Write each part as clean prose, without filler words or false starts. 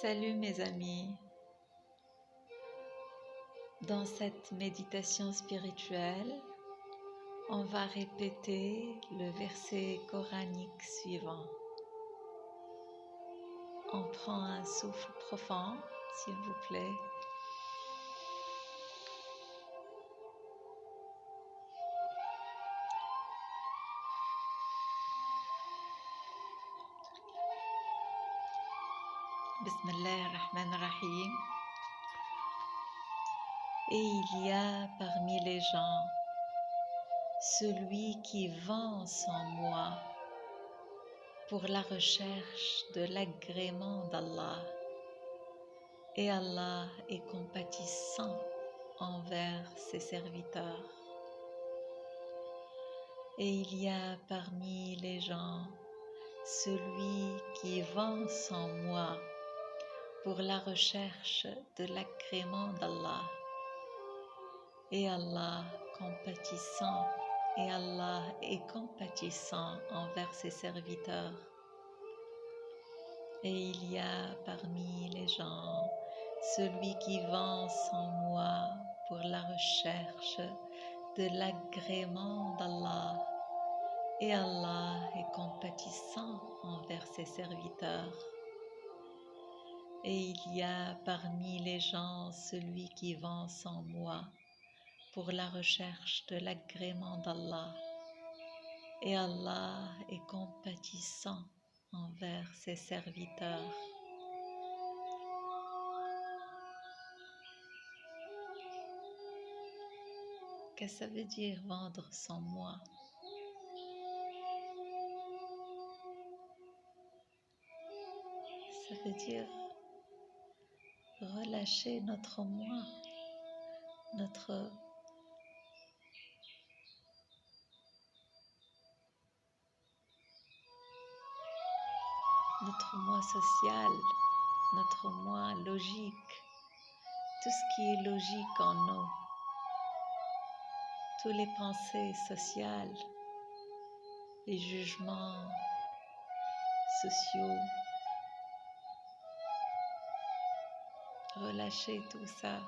Salut mes amis, dans cette méditation spirituelle, on va répéter le verset coranique suivant. On prend un souffle profond, s'il vous plaît. Bismillah ar-Rahman ar-Rahim. Et il y a parmi les gens celui qui vend son moi pour la recherche de l'agrément d'Allah. Et Allah est compatissant envers ses serviteurs. Et il y a parmi les gens celui qui vend son moi pour la recherche de l'agrément d'Allah. Et Allah compatissant, et Allah est compatissant envers ses serviteurs. Et il y a parmi les gens celui qui vend son moi pour la recherche de l'agrément d'Allah. Et Allah est compatissant envers ses serviteurs. Et il y a parmi les gens celui qui vend son moi pour la recherche de l'agrément d'Allah. Et Allah est compatissant envers ses serviteurs. Qu'est-ce que ça veut dire vendre son moi? Ça veut dire relâcher notre moi, notre moi social, notre moi logique, tout ce qui est logique en nous, toutes les pensées sociales, les jugements sociaux. Relâcher tout ça.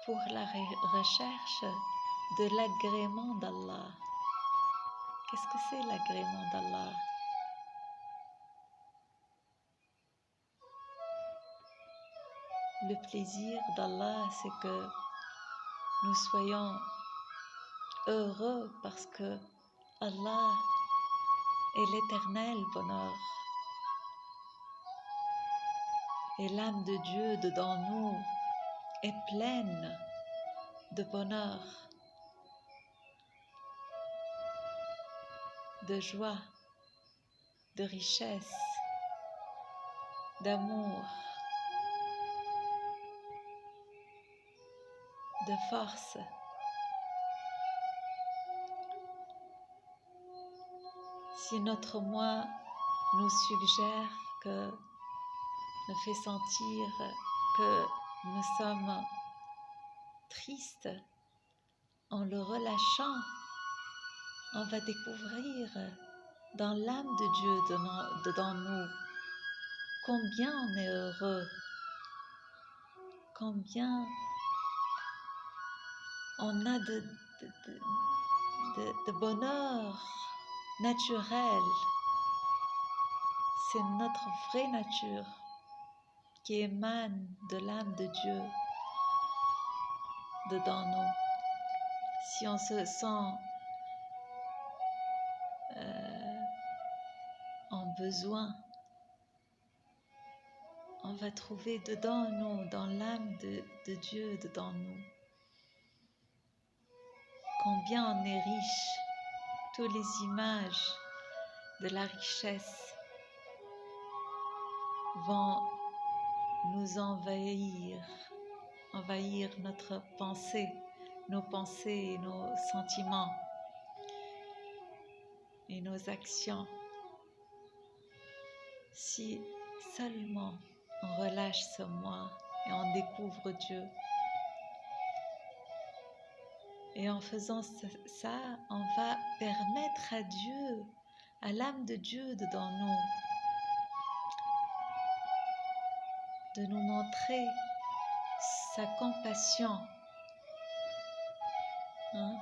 Pour la recherche de l'agrément d'Allah. Qu'est-ce que c'est l'agrément d'Allah? Le plaisir d'Allah, c'est que nous soyons heureux parce que Allah est l'éternel bonheur. Et l'âme de Dieu dedans nous est pleine de bonheur, de joie, de richesse, d'amour, de force. Si notre moi nous suggère nous fait sentir que nous sommes tristes, en le relâchant, on va découvrir dans l'âme de Dieu dedans nous combien on est heureux, combien on a de bonheur naturel. C'est notre vraie nature qui émane de l'âme de Dieu dedans nous. Si on se sent en besoin, on va trouver dedans nous, dans l'âme de Dieu dedans nous, combien on est riche. Toutes les images de la richesse vont nous envahir notre pensée, nos pensées et nos sentiments et nos actions. Si seulement on relâche ce moi et on découvre Dieu Et en faisant ça, on va permettre à Dieu, à l'âme de Dieu dedans nous, de nous montrer sa compassion. Hein?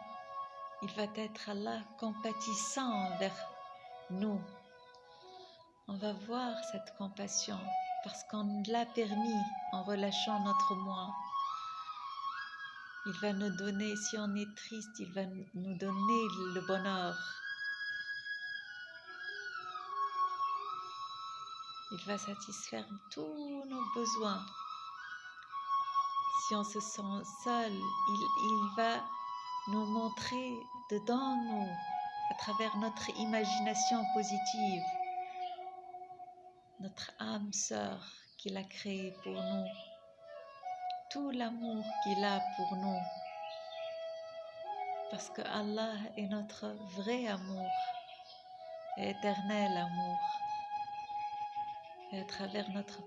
Il va être Allah compatissant envers nous. On va voir cette compassion parce qu'on l'a permis en relâchant notre moi. Il va nous donner, si on est triste, il va nous donner le bonheur. Il va satisfaire tous nos besoins. Si on se sent seul, il va nous montrer dedans nous, à travers notre imagination positive, notre âme sœur qu'il a créée pour nous, tout l'amour qu'il a pour nous. Parce que Allah est notre vrai amour, éternel amour. Et à travers notre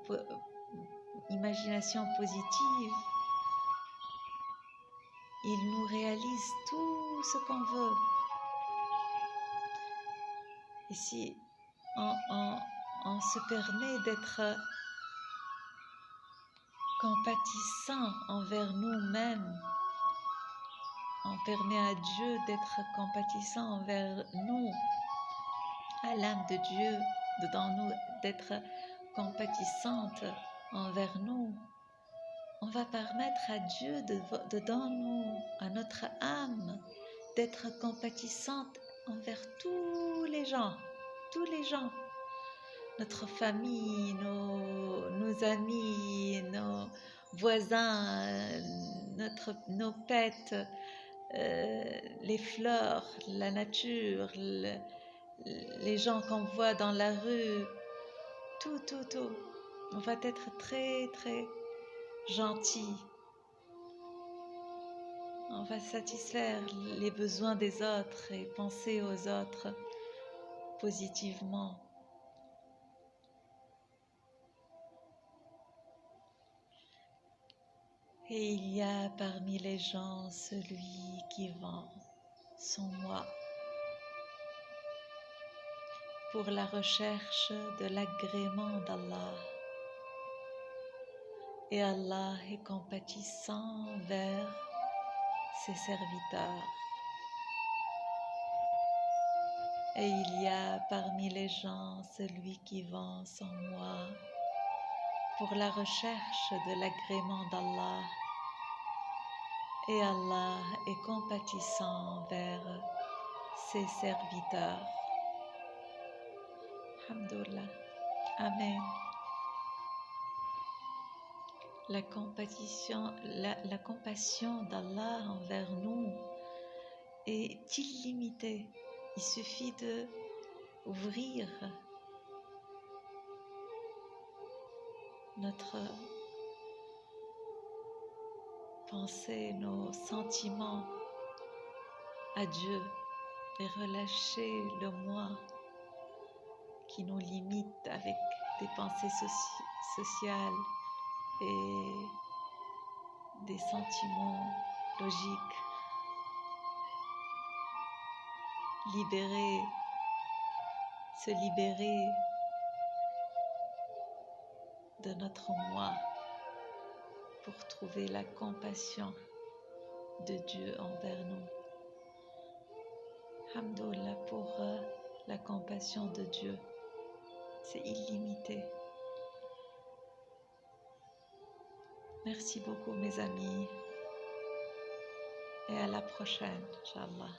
imagination positive, il nous réalise tout ce qu'on veut. Et si on se permet d'être compatissant envers nous-mêmes, on permet à Dieu d'être compatissant envers nous, à l'âme de Dieu dedans nous, d'être compatissante envers nous. On va permettre à Dieu dedans nous, à notre âme, d'être compatissante envers tous les gens, notre famille, nos amis, nos voisins, nos pets, les fleurs, la nature, les gens qu'on voit dans la rue, tout. On va être très, très gentil. On va satisfaire les besoins des autres et penser aux autres positivement. Et il y a parmi les gens celui qui vend son moi pour la recherche de l'agrément d'Allah. Et Allah est compatissant vers ses serviteurs. Et il y a parmi les gens celui qui vend son moi pour la recherche de l'agrément d'Allah. Et Allah est compatissant vers ses serviteurs. Alhamdulillah. Amen. La compassion d'Allah envers nous est illimitée. Il suffit d'ouvrir notre pensée, nos sentiments à Dieu et relâcher le moi qui nous limite avec des pensées sociales et des sentiments logiques. Se libérer de notre moi pour trouver la compassion de Dieu envers nous. Alhamdulillah pour la compassion de Dieu, c'est illimité. Merci beaucoup mes amis et à la prochaine, Inch'Allah.